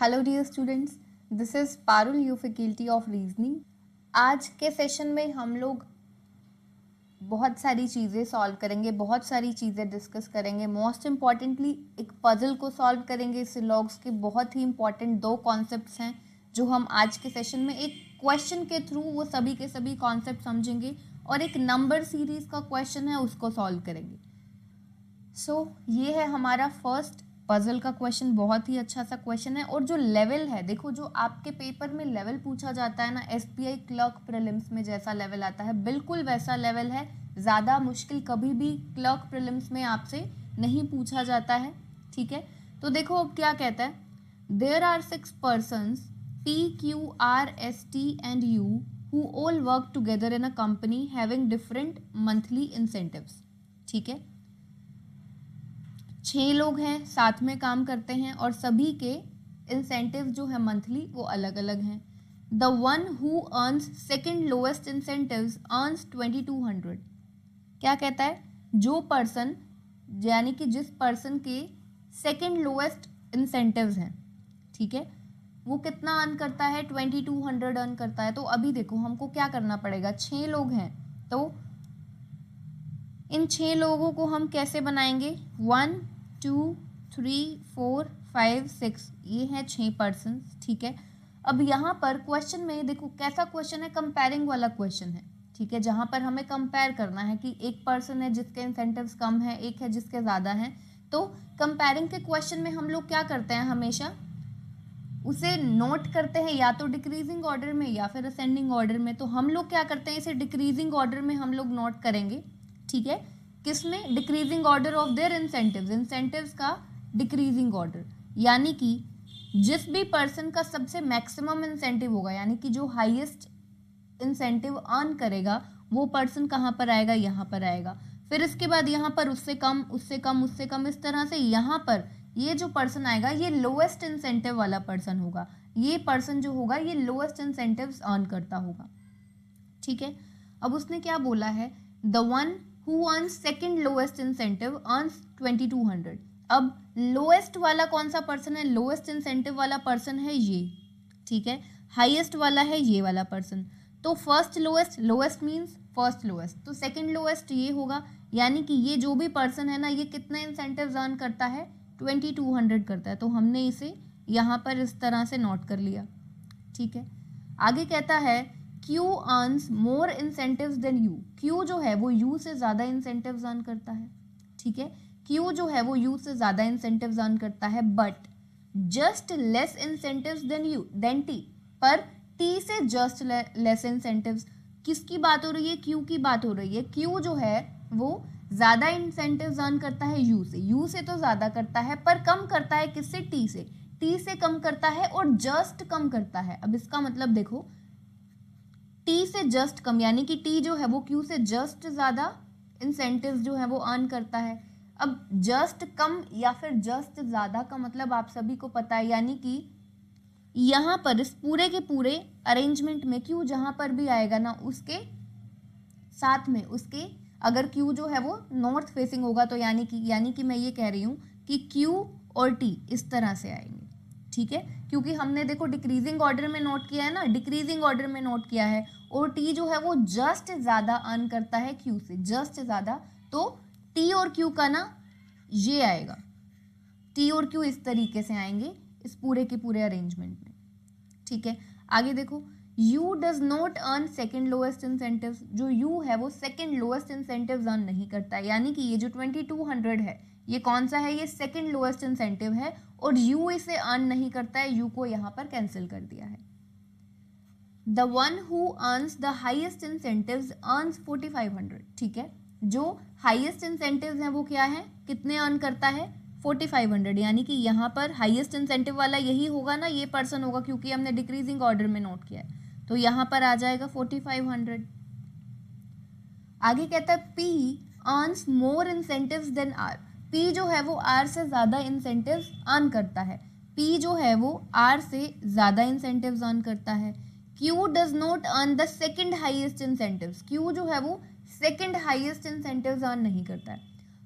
Hello dear students, this is Parul, you faculty of reasoning. आज के session में हम लोग बहुत सारी चीज़ें सॉल्व करेंगे, बहुत सारी चीज़ें डिस्कस करेंगे। मोस्ट इम्पॉर्टेंटली एक पजल को सॉल्व करेंगे। इससे लॉग्स के बहुत ही इंपॉर्टेंट दो कॉन्सेप्ट्स हैं जो हम आज के सेशन में एक क्वेश्चन के थ्रू वो सभी के सभी कॉन्सेप्ट समझेंगे और एक नंबर सीरीज़ का क्वेश्चन है उसको सॉल्व करेंगे। सो ये है हमारा फर्स्ट पजल का क्वेश्चन। बहुत ही अच्छा सा क्वेश्चन है और जो लेवल है, देखो जो आपके पेपर में लेवल पूछा जाता है ना, एसबीआई क्लर्क प्रीलिम्स में जैसा लेवल आता है बिल्कुल वैसा लेवल है। ज़्यादा मुश्किल कभी भी क्लर्क प्रीलिम्स में आपसे नहीं पूछा जाता है, ठीक है। तो देखो अब क्या कहता है, there are 6 persons PQRST and U who all work together in a company having different monthly incentives, ठीक है। 6 लोग हैं, साथ में काम करते हैं और सभी के इंसेंटिव जो है मंथली वो अलग अलग हैं। The one who earns second lowest incentives earns 2200। क्या कहता है, जो पर्सन यानी कि जिस पर्सन के सेकेंड लोएस्ट इंसेंटिव्स हैं, ठीक है, वो कितना अर्न करता है, 2200 अर्न करता है। तो अभी देखो हमको क्या करना पड़ेगा, 6 लोग हैं तो इन 6 लोगों को हम कैसे बनाएंगे, 1 2 3 4 5 6, ये हैं 6 पर्सन, ठीक है। अब यहाँ पर क्वेश्चन में देखो कैसा क्वेश्चन है, कंपेयरिंग वाला क्वेश्चन है, ठीक है, जहाँ पर हमें कंपेयर करना है कि एक पर्सन है जिसके इंसेंटिव्स कम है, एक है जिसके ज़्यादा हैं। तो कंपेयरिंग के क्वेश्चन में हम लोग क्या करते हैं, हमेशा उसे नोट करते हैं या तो डिक्रीजिंग ऑर्डर में या फिर असेंडिंग ऑर्डर में। तो हम लोग क्या करते हैं, इसे डिक्रीजिंग ऑर्डर में हम लोग नोट करेंगे, ठीक है। किसमें, decreasing order of their incentives, incentives का डिक्रीजिंग ऑर्डर, यानी कि जिस भी पर्सन का सबसे मैक्सिमम इंसेंटिव होगा, यानी कि जो हाईएस्ट इंसेंटिव अर्न करेगा वो पर्सन कहाँ पर आएगा, यहाँ पर आएगा। फिर इसके बाद यहाँ पर उससे कम उससे कम उससे कम, इस तरह से यहाँ पर ये जो पर्सन आएगा ये लोएस्ट इंसेंटिव वाला पर्सन होगा। ये पर्सन जो होगा ये लोएस्ट इंसेंटिव्स अर्न करता होगा, ठीक है। अब उसने क्या बोला है, the one who earns second lowest incentive earns 2200। अब लोएस्ट वाला कौन सा पर्सन है, लोएस्ट इंसेंटिव वाला पर्सन है ये, ठीक है। हाईएस्ट वाला है ये वाला पर्सन। तो first lowest, lowest means first lowest, तो सेकेंड लोएस्ट ये होगा, यानी कि ये जो भी पर्सन है ना ये कितना इंसेंटिव अर्न करता है, 2200 करता है। तो हमने इसे यहाँ पर इस तरह से नोट कर लिया, ठीक है। आगे कहता है Q earns more incentives then U। Q जो है वो U से ज़्यादा इंसेंटिव्स अर्न करता है, ठीक है। Q जो है वो U से ज़्यादा इंसेंटिव्स अर्न करता है, but just less incentives than T, पर T से जस्ट लेस इंसेंटिव्स। किसकी बात हो रही है, Q की बात हो रही है। Q जो है वो ज़्यादा इंसेंटिव्स अर्न करता है U से तो ज़्यादा करता है, पर कम करता है किससे, T से कम करता है और जस्ट कम करता है। अब इसका मतलब देखो, T से जस्ट कम, यानी कि T जो है वो Q से जस्ट ज़्यादा इंसेंटिव्स जो है वो अर्न करता है। अब जस्ट कम या फिर जस्ट ज़्यादा का मतलब आप सभी को पता है, यानी कि यहाँ पर इस पूरे के पूरे अरेंजमेंट में Q जहाँ पर भी आएगा ना उसके साथ में उसके, अगर Q जो है वो नॉर्थ फेसिंग होगा तो यानी कि मैं ये कह रही हूँ कि Q और T इस तरह से आएंगे, ठीक है। क्योंकि हमने देखो डिक्रीजिंग ऑर्डर में नोट किया है ना, डिक्रीजिंग ऑर्डर में नोट किया है, और T जो है वो जस्ट ज़्यादा अर्न करता है Q से, जस्ट ज़्यादा। तो T और Q का ना ये आएगा, T और Q इस तरीके से आएंगे इस पूरे के पूरे अरेंजमेंट में, ठीक है। आगे देखो, U does not earn second lowest incentives. जो U है वो सेकेंड लोएस्ट इंसेंटिव्स अर्न नहीं करता है, यानी कि ये जो 2200 है ये कौन सा है, ये सेकेंड लोएस्ट इंसेंटिव है और U इसे अर्न नहीं करता है, U को यहाँ पर कैंसिल कर दिया है। The one who earns the highest incentives earns 4500, ठीक है। जो हाइएस्ट इंसेंटिव्स हैं वो क्या है, कितने अर्न करता है, 4500, यानी कि यहाँ पर हाईएस्ट इंसेंटिव वाला यही होगा ना, ये पर्सन होगा, क्योंकि हमने डिक्रीजिंग ऑर्डर में नोट किया है। तो यहाँ पर आ जाएगा 4500। आगे कहता है P earns more incentives then R। P जो है वो R से ज़्यादा इंसेंटिव्स अर्न करता है, P जो है वो R से ज़्यादा इंसेंटिव्स अर्न करता है। Q does not earn the second highest incentives. Q जो है वो सेकेंड हाईएस्ट इंसेंटिव्स अर्न नहीं करता है।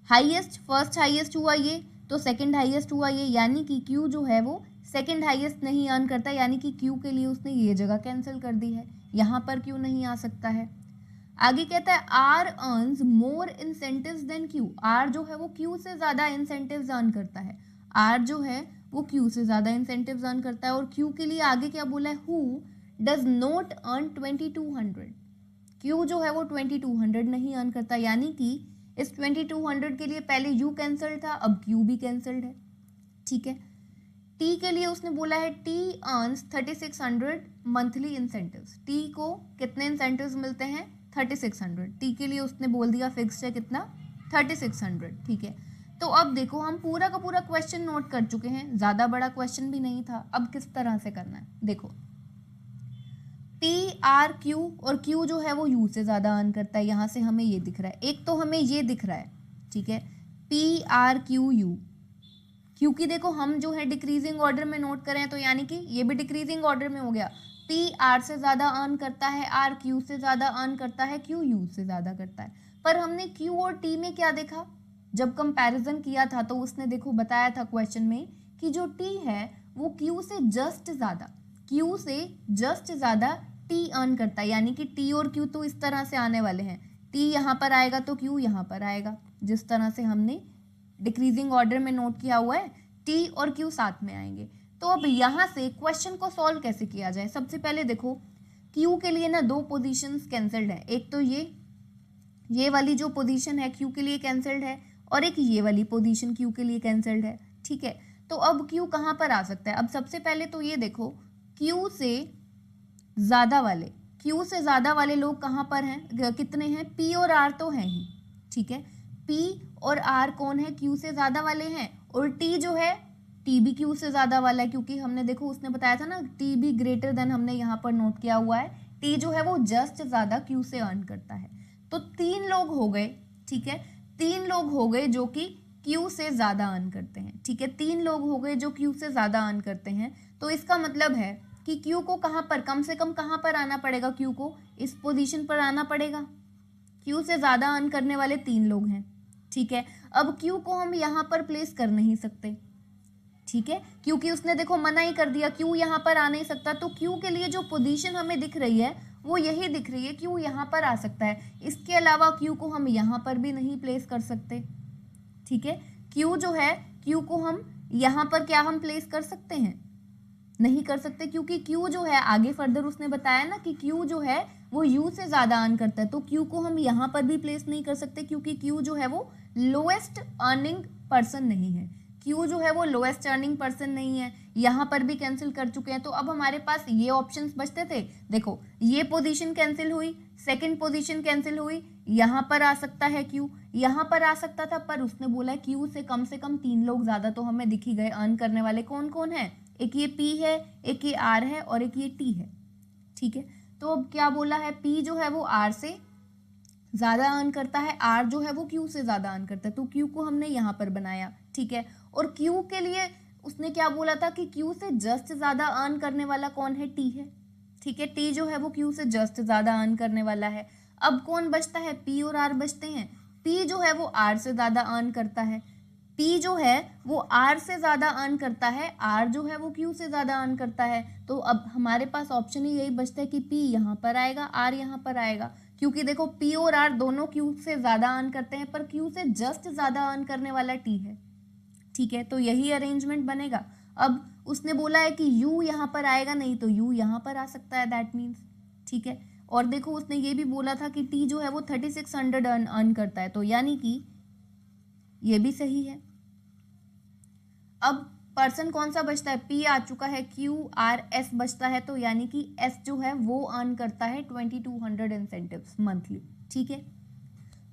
हाईएस्ट, फर्स्ट हाईएस्ट हुआ ये, तो सेकंड हाईएस्ट हुआ ये, यानी कि Q जो है वो सेकंड हाईएस्ट नहीं अर्न करता, यानी कि क्यू के लिए उसने ये जगह कैंसिल कर दी है, यहाँ पर क्यू नहीं आ सकता है। आगे कहता है R earns more incentives than Q, R जो है वो क्यू से ज़्यादा इंसेंटिव्स अर्न करता है, आर जो है वो क्यू से ज़्यादा इंसेंटिव्स अर्न करता है। और क्यू के लिए आगे क्या बोला है, who does not earn 2200, Q जो है वो 2200 नहीं अर्न करता, यानी कि इस 2200 के लिए पहले यू कैंसल्ड था, अब क्यू भी कैंसल्ड है। ठीक है, टी के लिए उसने बोला है T earns 3600 monthly incentives, T को कितने इंसेंटिव्स मिलते हैं 3600, टी के लिए उसने बोल दिया फिक्स्ड है कितना 3600। ठीक है, तो अब देखो हम पूरा का पूरा क्वेश्चन नोट कर चुके हैं, ज़्यादा बड़ा क्वेश्चन भी नहीं था। अब किस तरह से करना है देखो, पी आर क्यू, और क्यू जो है वो यू से ज़्यादा अर्न करता है, यहाँ से हमें ये दिख रहा है, एक तो हमें ये दिख रहा है। ठीक है, पी आर क्यू यू, क्योंकि देखो हम जो है डिक्रीजिंग ऑर्डर में नोट करें तो यानी कि ये भी डिक्रीजिंग ऑर्डर में हो गया, पी आर से ज़्यादा अर्न करता है, आर क्यू से ज़्यादा अर्न करता है, क्यू यू से ज़्यादा करता है। पर हमने क्यू और टी में क्या देखा, जब कंपैरिजन किया था तो उसने देखो बताया था क्वेश्चन में कि जो टी है वो क्यू से जस्ट ज़्यादा, क्यू से जस्ट ज़्यादा टी अर्न करता है, यानी कि टी और क्यू तो इस तरह से आने वाले हैं, टी यहाँ पर आएगा तो क्यू यहाँ पर आएगा, जिस तरह से हमने डिक्रीजिंग ऑर्डर में नोट किया हुआ है, टी और क्यू साथ में आएंगे। तो अब यहाँ से क्वेश्चन को सॉल्व कैसे किया जाए, सबसे पहले देखो क्यू के लिए ना दो पोजीशंस कैंसल्ड है, एक तो ये वाली जो पोजीशन है क्यू के लिए कैंसल्ड है, और एक ये वाली पोजीशन क्यू के लिए कैंसल्ड है। ठीक है, तो अब क्यू कहाँ पर आ सकता है, अब सबसे पहले तो ये देखो क्यू से ज़्यादा वाले लोग कहाँ पर हैं, कितने हैं, पी और आर तो हैं ही। ठीक है, पी और आर कौन है, क्यू से ज़्यादा वाले हैं, और टी जो है टी भी क्यू से ज़्यादा वाला है, क्योंकि हमने देखो उसने बताया था ना टी भी ग्रेटर देन, हमने यहाँ पर नोट किया हुआ है, टी जो है वो जस्ट ज़्यादा क्यू से अर्न करता है। तो 3 लोग हो गए। ठीक है, 3 लोग हो गए जो कि क्यू से ज़्यादा अर्न करते हैं। ठीक है, 3 लोग हो गए जो क्यू से ज़्यादा अर्न करते हैं, तो इसका मतलब है कि क्यू को कहाँ पर, कम से कम कहाँ पर आना पड़ेगा, क्यू को इस पोजीशन पर आना पड़ेगा, क्यू से ज़्यादा अर्न करने वाले 3 लोग हैं। ठीक है, अब क्यू को हम यहाँ पर प्लेस कर नहीं सकते, ठीक है, क्योंकि उसने देखो मना ही कर दिया, क्यू यहाँ पर आ नहीं सकता, तो क्यू के लिए जो पोजीशन हमें दिख रही है वो यही दिख रही है, क्यू यहाँ पर आ सकता है, इसके अलावा क्यू को हम यहाँ पर भी नहीं प्लेस कर सकते। ठीक है, क्यू जो है, क्यू को हम यहाँ पर क्या हम प्लेस कर सकते हैं, नहीं कर सकते, क्योंकि क्यू जो है आगे फर्दर उसने बताया ना कि क्यू जो है वो यू से ज़्यादा अर्न करता है, तो क्यू को हम यहाँ पर भी प्लेस नहीं कर सकते, क्योंकि क्यू जो है वो लोएस्ट अर्निंग पर्सन नहीं है, क्यू जो है वो लोएस्ट अर्निंग पर्सन नहीं है, यहाँ पर भी कैंसिल कर चुके हैं। तो अब हमारे पास ये ऑप्शंस बचते थे, देखो ये पोजीशन कैंसिल हुई, सेकंड पोजीशन कैंसिल हुई, यहाँ पर आ सकता है क्यू, यहाँ पर आ सकता था, पर उसने बोला क्यू से कम 3 लोग ज़्यादा तो हमें दिख ही गए अर्न करने वाले कौन कौन है, एक ये पी है, एक ये आर है, और एक ये टी है। ठीक है, तो अब क्या बोला है, पी जो है वो आर से ज़्यादा अर्न करता है, आर जो है वो क्यू से ज़्यादा अर्न करता है, तो क्यू को हमने यहाँ पर बनाया। ठीक है, और क्यू के लिए उसने क्या बोला था कि क्यू से जस्ट ज़्यादा अर्न करने वाला कौन है, टी है। ठीक है, टी जो है वो क्यू से जस्ट ज़्यादा अर्न करने वाला है। अब कौन बचता है, पी और आर बचते हैं, पी जो है वो आर से ज़्यादा अर्न करता है, पी जो है वो आर से ज़्यादा अर्न करता है, आर जो है वो क्यू से ज़्यादा अर्न करता है, तो अब हमारे पास ऑप्शन ही यही बचता है कि पी यहाँ पर आएगा, आर यहाँ पर आएगा, क्योंकि देखो पी और आर दोनों क्यू से ज़्यादा अर्न करते हैं, पर क्यू से जस्ट ज़्यादा अर्न करने वाला टी है। ठीक है, तो यही अरेंजमेंट बनेगा। अब उसने बोला है कि यू यहाँ पर आएगा, नहीं तो यू यहाँ पर आ सकता है, दैट मीन्स। ठीक है, और देखो उसने ये भी बोला था कि टी जो है वो 3600 अर्न करता है, तो यानी कि ये भी सही है। अब पर्सन कौन सा बचता है, पी आ चुका है, क्यू आर एस बचता है, तो यानी कि एस जो है वो अर्न करता है 2200 इंसेंटिव्स मंथली। ठीक है,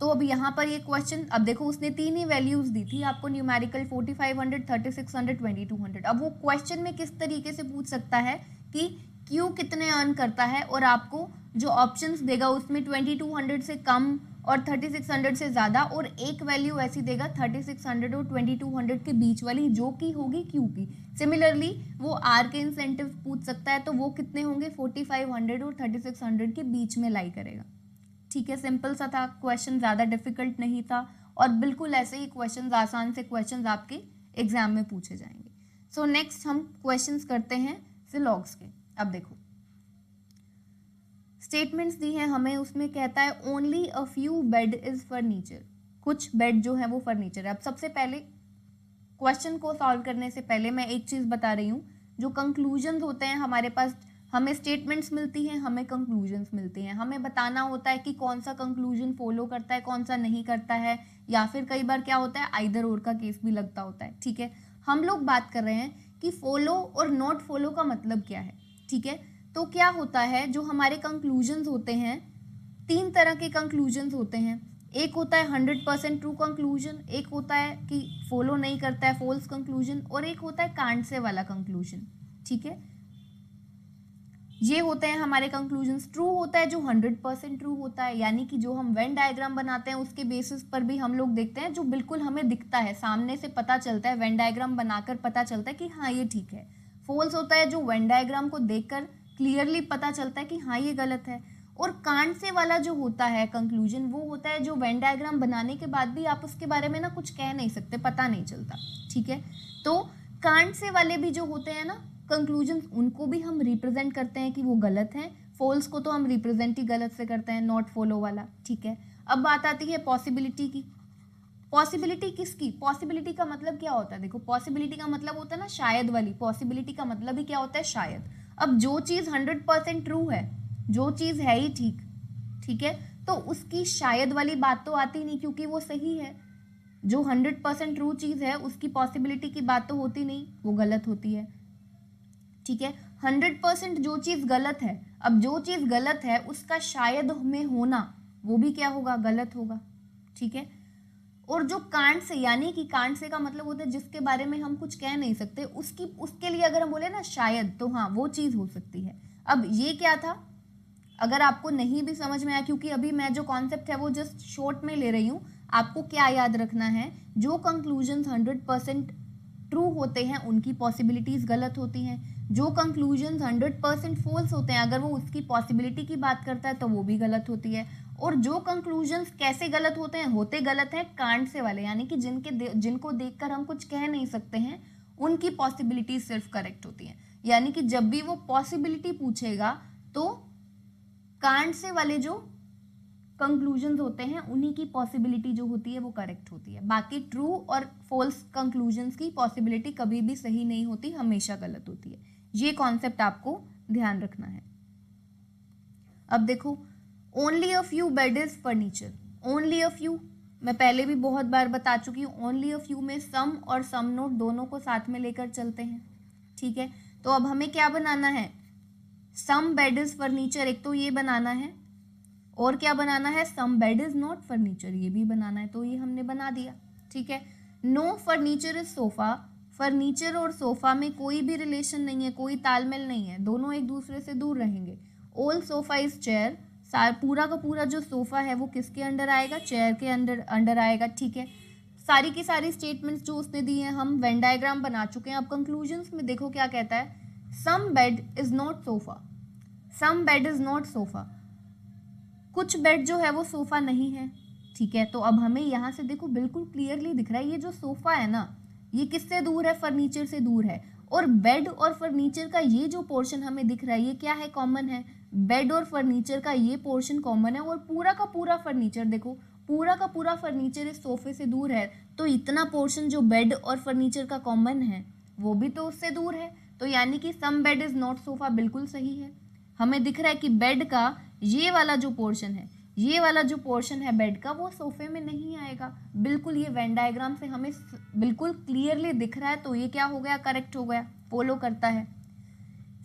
तो अब यहाँ पर ये क्वेश्चन, अब देखो उसने 3 ही वैल्यूज दी थी आपको, न्यूमेरिकल 4500, 3600, 2200। अब वो क्वेश्चन में किस तरीके से पूछ सकता है कि क्यू कितने अर्न करता है, और आपको जो ऑप्शंस देगा उसमें 2200 से कम और 3600 से ज़्यादा, और एक वैल्यू ऐसी देगा 3600 और 2200 के बीच वाली, जो कि होगी क्यू की। सिमिलरली वो आर के इंसेंटिव पूछ सकता है, तो वो कितने होंगे, 4500 और 3600 के बीच में लाई करेगा। ठीक है, सिंपल सा था क्वेश्चन, ज़्यादा डिफिकल्ट नहीं था, और बिल्कुल ऐसे ही क्वेश्चन, आसान से क्वेश्चन आपके एग्जाम में पूछे जाएंगे। सो नेक्स्ट हम क्वेश्चंस करते हैं सिलॉग्स के। अब देखो स्टेटमेंट्स दी हैं हमें, उसमें कहता है only a few bed is furniture, कुछ बेड जो है वो फर्नीचर है। अब सबसे पहले क्वेश्चन को सॉल्व करने से पहले मैं एक चीज बता रही हूँ, जो कंक्लूजन्स होते हैं हमारे पास, हमें स्टेटमेंट्स मिलती हैं, हमें कंक्लूजन्स मिलती हैं, हमें बताना होता है कि कौन सा कंक्लूजन फॉलो करता है कौन सा नहीं करता है, या फिर कई बार क्या होता है आइदर और का केस भी लगता होता है। ठीक है, हम लोग बात कर रहे हैं कि फॉलो और नॉट फॉलो का मतलब क्या है। ठीक है, तो क्या होता है, जो हमारे कंक्लूजन्स होते हैं, 3 तरह के कंक्लूजन्स होते हैं। एक होता है 100% ट्रू कंक्लूजन, एक होता है कि फॉलो नहीं करता है फॉल्स कंक्लूजन, और एक होता है कांट से वाला कंक्लूजन। ठीक है, ये होते हैं हमारे कंक्लूजन्स। ट्रू होता है जो 100% ट्रू होता है, यानी कि जो हम वेन डायग्राम बनाते हैं उसके बेसिस पर भी हम लोग देखते हैं, जो बिल्कुल हमें दिखता है, सामने से पता चलता है, वेन डायग्राम बनाकर पता चलता है कि हाँ ये ठीक है। फॉल्स होता है जो वेन डायग्राम को देखकर क्लियरली पता चलता है कि हाँ ये गलत है। और कांट से वाला जो होता है कंक्लूजन, वो होता है जो वेन डायग्राम बनाने के बाद भी आप उसके बारे में ना कुछ कह नहीं सकते, पता नहीं चलता। ठीक है, तो कांट से वाले भी जो होते हैं ना कंक्लूजन, उनको भी हम रिप्रेजेंट करते हैं कि वो गलत हैं। फॉल्स को तो हम रिप्रेजेंट ही गलत से करते हैं, नॉट फॉलो वाला। ठीक है, अब बात आती है पॉसिबिलिटी की। पॉसिबिलिटी किसकी? पॉसिबिलिटी का मतलब क्या होता है? देखो पॉसिबिलिटी का मतलब होता है ना शायद वाली, पॉसिबिलिटी का मतलब ही क्या होता है? शायद। अब जो चीज 100% ट्रू है, जो चीज है ही ठीक, ठीक है, तो उसकी शायद वाली बात तो आती नहीं क्योंकि वो सही है। जो 100% ट्रू चीज है उसकी पॉसिबिलिटी की बात तो होती नहीं, वो गलत होती है। ठीक है, 100% जो चीज गलत है, अब जो चीज गलत है उसका शायद में होना, वो भी क्या होगा? गलत होगा। ठीक है, और जो कांट से, यानी कि कांट से का मतलब होता है जिसके बारे में हम कुछ कह नहीं सकते, उसके लिए अगर हम बोले ना शायद, तो हाँ वो चीज हो सकती है। अब ये क्या था, अगर आपको नहीं भी समझ में आया, क्योंकि अभी मैं जो कॉन्सेप्ट है वो जस्ट शॉर्ट में ले रही हूँ, आपको क्या याद रखना है, जो कंक्लूजन 100% ट्रू होते हैं उनकी पॉसिबिलिटीज गलत होती हैं। जो कंक्लूजन 100% फॉल्स होते हैं, अगर वो उसकी पॉसिबिलिटी की बात करता है तो वो भी गलत होती है। और जो कंक्लूजन्स कैसे गलत होते हैं? होते गलत हैं कांट से वाले, यानी कि जिनको देखकर हम कुछ कह नहीं सकते हैं, उनकी पॉसिबिलिटी सिर्फ करेक्ट होती है। यानी कि जब भी वो पॉसिबिलिटी पूछेगा तो कांट से वाले जो कंक्लूजन्स होते हैं उन्हीं की पॉसिबिलिटी जो होती है वो करेक्ट होती है। बाकी ट्रू और फॉल्स कंक्लूजन्स की पॉसिबिलिटी कभी भी सही नहीं होती, हमेशा गलत होती है। ये कॉन्सेप्ट आपको ध्यान रखना है। अब देखो only a few bed is furniture. Only a few मैं पहले भी बहुत बार बता चुकी हूँ, ओनली अ फ्यू में सम और सम नोट दोनों को साथ में लेकर चलते हैं। ठीक है, तो अब हमें क्या बनाना है? सम बेड इज फर्नीचर, एक तो ये बनाना है, और क्या बनाना है? Some bed is not furniture, ये भी बनाना है, तो ये हमने बना दिया। ठीक है, no furniture is sofa. Furniture और सोफा में कोई भी रिलेशन नहीं है, कोई तालमेल नहीं है, दोनों एक दूसरे से दूर रहेंगे। All sofa is chair. पूरा का पूरा जो सोफा है वो किसके अंडर आएगा? चेयर के अंडर आएगा। ठीक है, सारी की सारी स्टेटमेंट्स जो उसने दी है हम वेन डायग्राम बना चुके हैं। अब कंक्लूजन्स में देखो क्या कहता है, some bed is not sofa. Some bed is not sofa, कुछ बेड जो है वो सोफा नहीं है। ठीक है, तो अब हमें यहाँ से देखो बिल्कुल क्लियरली दिख रहा है, ये जो सोफा है ना, ये किससे दूर है? फर्नीचर से दूर है। और बेड और फर्नीचर का ये जो पोर्शन हमें दिख रहा है, ये क्या है? कॉमन है। बेड और फर्नीचर का ये पोर्शन कॉमन है, और पूरा का पूरा फर्नीचर देखो, पूरा का पूरा फर्नीचर इस सोफे से दूर है, तो इतना पोर्शन जो बेड और फर्नीचर का कॉमन है वो भी तो उससे दूर है। तो यानी कि सम बेड इज नॉट सोफा बिल्कुल सही है। हमें दिख रहा है कि बेड का ये वाला जो पोर्शन है, ये वाला जो पोर्शन है बेड का, वो सोफे में नहीं आएगा। बिल्कुल ये वेन डायग्राम से हमें बिल्कुल क्लियरली दिख रहा है, तो ये क्या हो गया? करेक्ट हो गया, फॉलो करता है।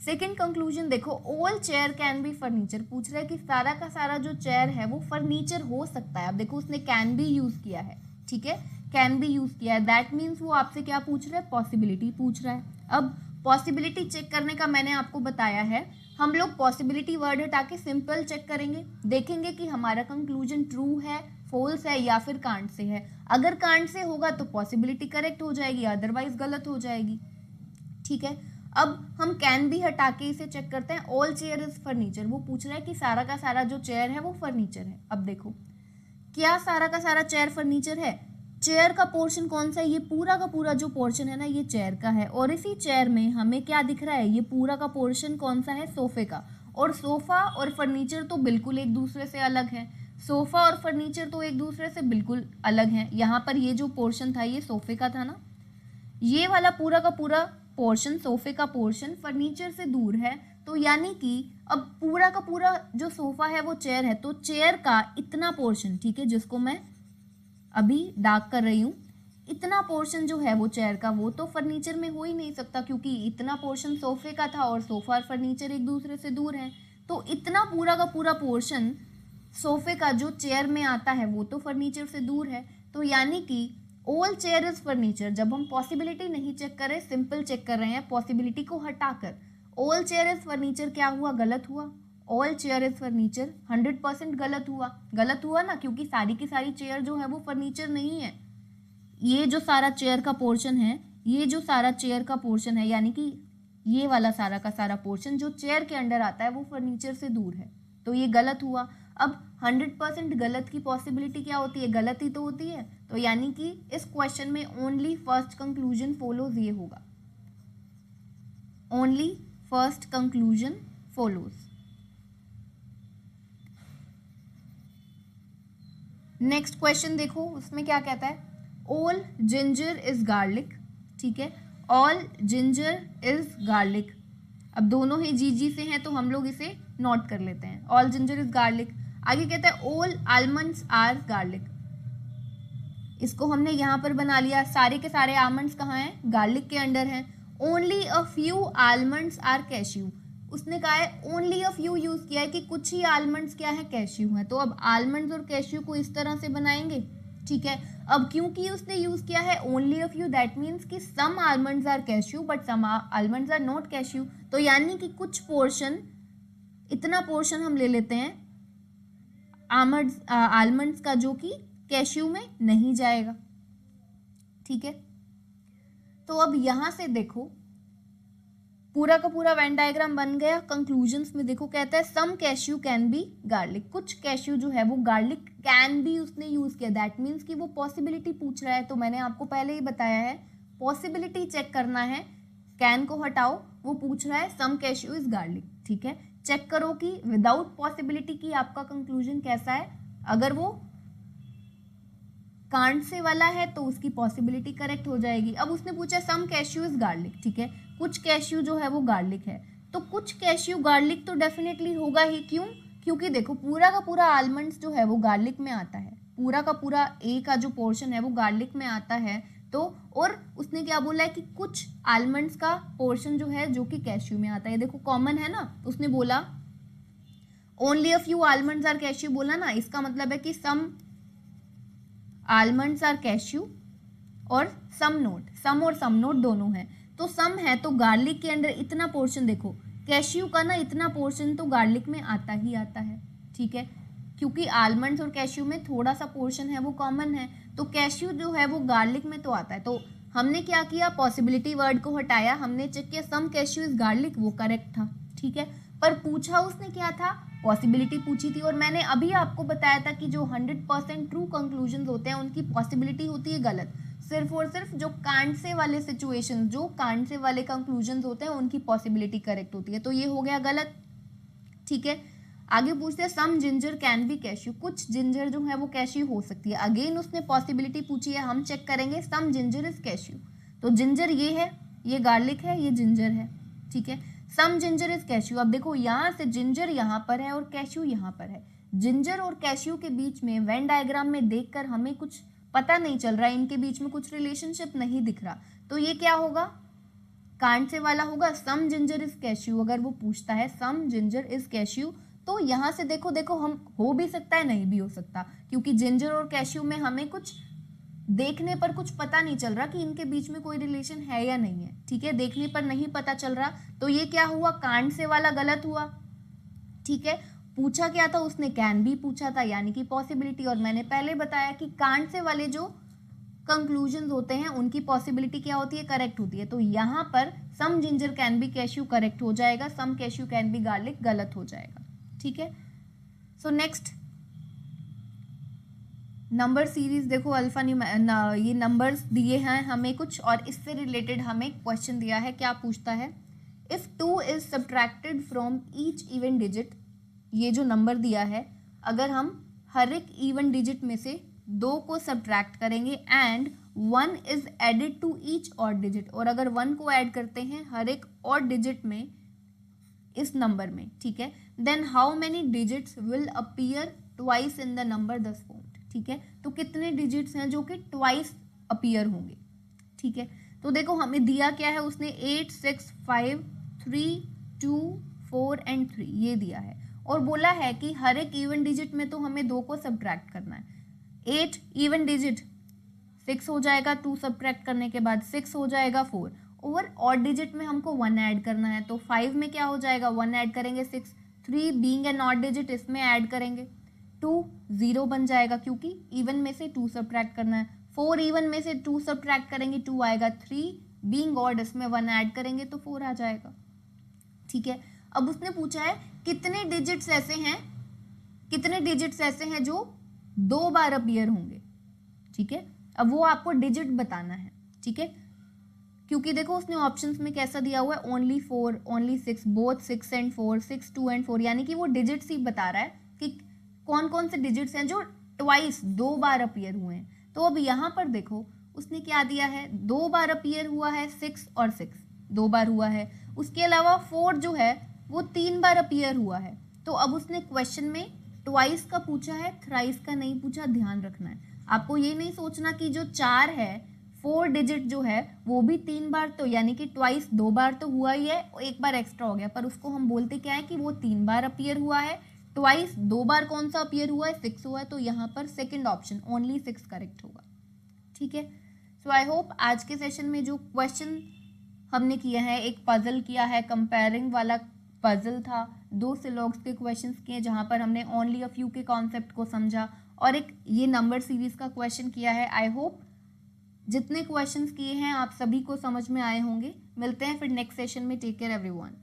सेकेंड कंक्लूजन देखो, all chair can be furniture. पूछ रहा है कि सारा का सारा जो चेयर है वो फर्नीचर हो सकता है। अब देखो उसने कैन बी यूज किया है। ठीक है, कैन बी यूज किया है, दैट मीन्स वो आपसे क्या पूछ रहा है? पॉसिबिलिटी पूछ रहा है। अब पॉसिबिलिटी चेक करने का मैंने आपको बताया है, हम लोग पॉसिबिलिटी वर्ड हटा के सिंपल चेक करेंगे, देखेंगे कि हमारा कंक्लूजन ट्रू है, फॉल्स है, या फिर कांट से है। अगर कांट से होगा तो पॉसिबिलिटी करेक्ट हो जाएगी, अदरवाइज गलत हो जाएगी। ठीक है, अब हम कैन भी हटा के इसे चेक करते हैं। ऑल चेयर इज फर्नीचर, वो पूछ रहा है कि सारा का सारा जो चेयर है वो फर्नीचर है। अब देखो क्या सारा का सारा चेयर फर्नीचर है? चेयर का पोर्शन कौन सा है, ये पूरा का पूरा जो पोर्शन है ना ये चेयर का है, और इसी चेयर में हमें क्या दिख रहा है, ये पूरा का पोर्शन कौन सा है, सोफे का। और सोफा और फर्नीचर तो बिल्कुल एक दूसरे से अलग है, सोफा और फर्नीचर तो एक दूसरे से बिल्कुल अलग हैं। यहाँ पर ये जो पोर्शन था ये सोफे का था ना, ये वाला पूरा का पूरा पोर्शन सोफे का पोर्शन फर्नीचर से दूर है, तो यानी कि अब पूरा का पूरा जो सोफा है वो चेयर है, तो चेयर का इतना पोर्शन, ठीक है, जिसको मैं अभी डार्क कर रही हूँ, इतना पोर्शन जो है वो चेयर का, वो तो फर्नीचर में हो ही नहीं सकता, क्योंकि इतना पोर्शन सोफे का था और सोफा और फर्नीचर एक दूसरे से दूर है। तो इतना पूरा का पूरा पोर्शन सोफे का जो चेयर में आता है वो तो फर्नीचर से दूर है, तो यानी कि ऑल चेयर इज फर्नीचर। जब हम पॉसिबिलिटी नहीं चेक कर रहे, सिंपल चेक कर रहे हैं पॉसिबिलिटी को हटाकर, ऑल चेयर इज फर्नीचर क्या हुआ, गलत हुआ। ऑल चेयर इज फर्नीचर 100% गलत हुआ ना, क्योंकि सारी की सारी चेयर जो है वो फर्नीचर नहीं है। ये जो सारा चेयर का पोर्शन है, ये जो सारा चेयर का पोर्शन है, यानी कि ये वाला सारा का सारा पोर्शन जो चेयर के अंडर आता है वो फर्नीचर से दूर है, तो ये गलत हुआ। अब 100% गलत की पॉसिबिलिटी क्या होती है, गलत ही तो होती है, तो यानी कि इस क्वेश्चन में ओनली फर्स्ट कंक्लूजन फॉलोज ये होगा, only first conclusion follows. Next question देखो, उसमें क्या कहता है, ऑल जिंजर इज गार्लिक, ठीक है, ऑल जिंजर इज गार्लिक। अब दोनों ही जी से हैं तो हम लोग इसे नोट कर लेते हैं, ऑल जिंजर इज गार्लिक। आगे कहता है ऑल आलमंड्स आर गार्लिक, इसको हमने यहाँ पर बना लिया, सारे के सारे आलमंड्स कहाँ हैं, गार्लिक के अंडर हैं। Only a few almonds are cashew, उसने कहा है ओनली अ फ्यू यूज किया है कि कुछ ही आलमंड्स क्या है, कैश्यू हैं, तो अब आलमंड्स और कैश्यू को इस तरह से बनाएंगे, ठीक है। अब क्योंकि उसने यूज किया है only a few, that means कि some almonds are cashew but some almonds are not cashew, तो यानी कि कुछ पोर्शन, इतना पोर्शन हम ले लेते हैं आलमंड्स का जो कि कैश्यू में नहीं जाएगा, ठीक है। तो अब यहां से देखो पूरा का पूरा वेन डायग्राम बन गया। कंक्लूजन्स में देखो कहता है सम कैश्यू कैन बी गार्लिक, कुछ कैश्यू जो है वो गार्लिक कैन बी उसने यूज किया, दैट मीन्स कि वो पॉसिबिलिटी पूछ रहा है, तो मैंने आपको पहले ही बताया है पॉसिबिलिटी चेक करना है, कैन को हटाओ, वो पूछ रहा है सम कैश्यू इज गार्लिक, ठीक है। चेक करो कि विदाउट पॉसिबिलिटी की आपका कंक्लूजन कैसा है, अगर वो कांट से वाला है तो उसकी पॉसिबिलिटी करेक्ट हो जाएगी। अब उसने पूछा सम कैश्यू इज गार्लिक, ठीक है, कुछ कैश्यू जो है वो गार्लिक है, तो कुछ कैश्यू गार्लिक तो डेफिनेटली होगा ही, क्यों, क्योंकि देखो पूरा का पूरा आलमंड्स जो है वो गार्लिक में आता है, पूरा का पूरा ए का जो पोर्शन है वो गार्लिक में आता है, तो और उसने क्या बोला है कि कुछ आलमंड्स का पोर्शन जो है जो कि कैश्यू में आता है, देखो कॉमन है ना, उसने बोला only a few almonds are cashew बोला ना, इसका मतलब है कि सम आलमंड्स आर कैश्यू और सम नोट, सम और सम नोट दोनों हैं, तो सम है तो गार्लिक के अंदर इतना पोर्शन, देखो कैश्यू का ना इतना पोर्शन तो गार्लिक में आता ही आता है, ठीक है, क्योंकि आलमंड्स और कैश्यू में थोड़ा सा पोर्शन है वो कॉमन है, तो कैश्यू जो है वो गार्लिक में तो आता है, तो हमने क्या किया, पॉसिबिलिटी वर्ड को हटाया, हमने चेक किया सम कैश्यू इज गार्लिक, वो करेक्ट था, ठीक है। पर पूछा उसने क्या था, पॉसिबिलिटी पूछी थी, और मैंने अभी आपको बताया था कि जो 100% ट्रू कंक्लूजन होते हैं उनकी पॉसिबिलिटी होती है गलत, सिर्फ और सिर्फ जो कांट से वाले सिचुएशन, जो कांट से वाले कंक्लूजन होते हैं उनकी पॉसिबिलिटी करेक्ट होती है, तो ये हो गया गलत, ठीक है। आगे पूछते हैं some ginger can be cashew, कुछ जिंजर जो है वो कैश्यू हो सकती है, अगेन उसने पॉसिबिलिटी पूछी है, हम चेक करेंगे सम जिंजर इज कैश्यू, तो जिंजर ये है, ये गार्लिक है, ये जिंजर है, ठीक है, सम जिंजर इज कैश्यू। अब देखो यहाँ से जिंजर यहाँ पर है और कैश्यू यहाँ पर है, जिंजर और कैश्यू के बीच में वेन डायग्राम में देखकर हमें कुछ पता नहीं चल रहा है, इनके बीच में कुछ रिलेशनशिप नहीं दिख रहा, तो ये क्या होगा, कांट से वाला होगा, सम जिंजर इज कैश्यू, अगर वो पूछता है सम जिंजर इज कैश्यू, तो यहाँ से देखो देखो हम हो भी सकता है नहीं भी हो सकता, क्योंकि जिंजर और कैश्यू में हमें कुछ देखने पर कुछ पता नहीं चल रहा कि इनके बीच में कोई रिलेशन है या नहीं है, ठीक है, देखने पर नहीं पता चल रहा, तो ये क्या हुआ, कांट से वाला गलत हुआ, ठीक है। पूछा क्या था उसने, कैन भी पूछा था, यानी कि पॉसिबिलिटी, और मैंने पहले बताया कि कांट से वाले जो कंक्लूजन होते हैं उनकी पॉसिबिलिटी क्या होती है, करेक्ट होती है, तो यहाँ पर some ginger can be cashew correct हो जाएगा, some cashew can be garlic गलत हो जाएगा, ठीक है। सो नंबर सीरीज देखो अल्फा ये नंबर्स दिए हैं हमें कुछ, और इससे रिलेटेड हमें क्वेश्चन दिया है। क्या पूछता है, if 2 is subtracted from each even digit, ये जो नंबर दिया है अगर हम हर एक इवन डिजिट में से 2 को सब्ट्रैक्ट करेंगे and 1 is added to each odd digit, और अगर 1 को ऐड करते हैं हर एक ऑड डिजिट में इस नंबर में, ठीक है, then how many digits will appear twice in the number thus formed, ठीक है। तो कितने डिजिट्स हैं जो कि ट्वाइस अपीयर होंगे, ठीक है। तो देखो हमें दिया क्या है, उसने 8 6 5 3 2 4 एंड 3 ये दिया है, और बोला है कि हर एक इवन डिजिट में तो हमें 2 को सब्ट्रैक्ट करना है। 8 इवन डिजिट 6 हो जाएगा, 2 सब्ट्रैक्ट करने के बाद 6 हो जाएगा 4, और ऑड डिजिट में हमको 1 ऐड करना है, तो 5 में क्या हो जाएगा, 1 ऐड करेंगे 6, 3 बीइंग एन ऑड डिजिट इसमें ऐड करेंगे 2, 0 बन जाएगा क्योंकि इवन में से 2 सब्ट्रैक्ट करना है। 4 इवन में से 2 सब्ट्रैक्ट करेंगे 2 आएगा, 3 बीइंग ऑड इसमें 1 ऐड करेंगे तो 4 आ जाएगा, ठीक है। अब उसने पूछा है कितने डिजिट्स ऐसे हैं जो 2 बार अपीयर होंगे, ठीक है। अब वो आपको डिजिट बताना है, ठीक है, क्योंकि देखो उसने ऑप्शंस में कैसा दिया हुआ है, only 4, only 6, both 6 and 4, 6 2 and 4, यानी कि वो डिजिट्स ही बता रहा है कि कौन कौन से डिजिट्स हैं जो ट्वाइस 2 बार अपीयर हुए हैं। तो अब यहाँ पर देखो उसने क्या दिया है, 2 बार अपीयर हुआ है 6 और 6 2 बार हुआ है, उसके अलावा 4 जो है वो 3 बार अपीयर हुआ है। तो अब उसने क्वेश्चन में ट्वाइस का पूछा है, थ्राइस का नहीं पूछा, ध्यान रखना है आपको। ये नहीं सोचना कि जो 4 है 4 डिजिट जो है वो भी 3 बार, तो यानी कि ट्वाइस 2 बार तो हुआ ही है, एक बार एक्स्ट्रा हो गया, पर उसको हम बोलते क्या है कि वो 3 बार अपीयर हुआ है। ट्वाइस 2 बार कौन सा अपीयर हुआ है, 6 हुआ है, तो यहाँ पर सेकंड ऑप्शन ओनली 6 करेक्ट होगा, ठीक है। सो आई होप आज के सेशन में जो क्वेश्चन हमने किया है, एक पजल किया है, कंपेयरिंग वाला पजल था, 2 सिलॉग्स के क्वेश्चंस किए जहाँ पर हमने ओनली अ फ्यू के कॉन्सेप्ट को समझा, और एक ये नंबर सीरीज का क्वेश्चन किया है। आई होप जितने क्वेश्चंस किए हैं आप सभी को समझ में आए होंगे। मिलते हैं फिर नेक्स्ट सेशन में। Take care everyone.